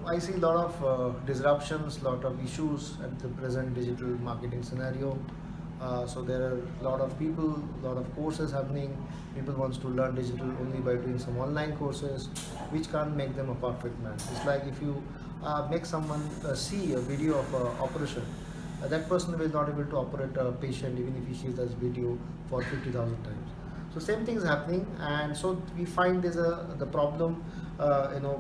I see a lot of disruptions, lot of issues at the present digital marketing scenario. So there are a lot of people, lot of courses happening. People wants to learn digital only by doing some online courses, which can't make them a perfect man. It's like if you make someone see a video of operation, that person will not able to operate a patient even if he sees this video for 50,000 times. So same thing is happening, and so we find there's a the problem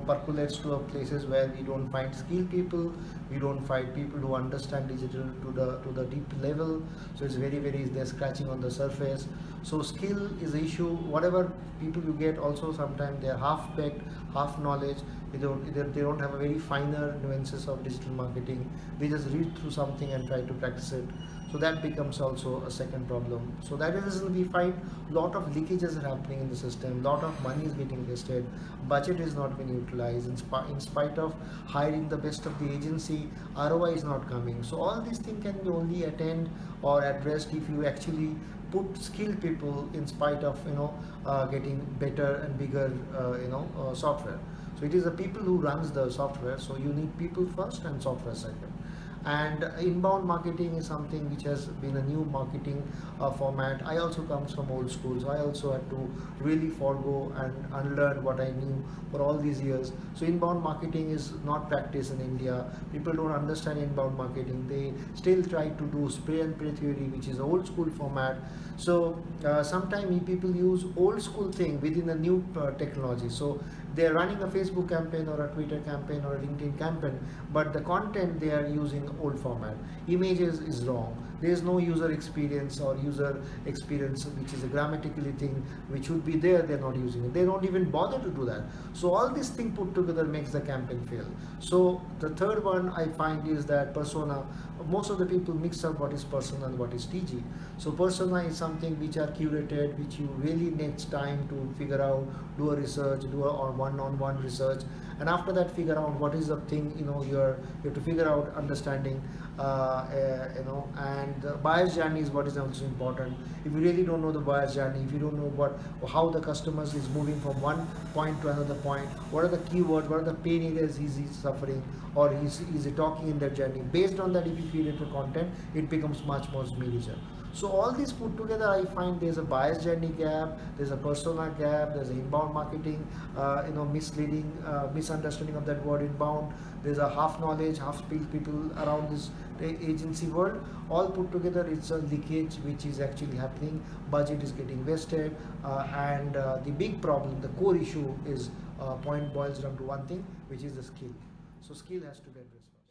percolates to a places where we don't find skilled people, we don't find people who understand digital to the deep level. So it's very they're scratching on the surface. So skill is the issue. Whatever people you get, also sometimes they're half baked, half knowledge. They don't have a very finer nuances of digital marketing. They just read through something and try to practice it. So that becomes also a second problem. So that is we find lot of leakages are happening in the system, lot of money is getting wasted, budget is not being utilized, in spite of hiring the best of the agency, ROI is not coming. So all these things can be only attained or addressed if you actually put skilled people in spite of getting better and bigger software. So it is the people who runs the software, so you need people first and software second. And inbound marketing is something which has been a new marketing format. I also comes from old school, so I also had to really forego and unlearn what I knew for all these years. So inbound marketing is not practiced in India. People don't understand inbound marketing. They still try to do spray and pray theory, which is old school format. So sometimes people use old school thing within a new technology. So they're running a Facebook campaign or a Twitter campaign or a LinkedIn campaign, but the content they are using old format. Images is wrong. There is no user experience or user experience which is a grammatically thing which should be there. They're not using it. They don't even bother to do that. So all this thing put together makes the campaign fail. So the third one I find is that persona. Most of the people mix up what is persona and what is TG. So persona is something which are curated, which you really needs time to figure out, do a research, do a or one-on-one research, and after that figure out what is the thing you have to figure out understanding. And the buyer's journey is what is also important. If you really don't know the buyer's journey, if you don't know how the customers is moving from one point to another point, what are the keywords, what are the pain areas he's suffering or he's talking in that journey, based on that if you create the content, it becomes much more smoother. So all these put together, I find there's a buyer's journey gap, there's a persona gap, there's an inbound marketing, misleading, misunderstanding of that word inbound. There's a half knowledge, half skilled people around this agency world. All put together, it's a leakage which is actually happening. Budget is getting wasted, and the big problem, the core issue is point boils down to one thing, which is the skill. So skill has to be addressed first.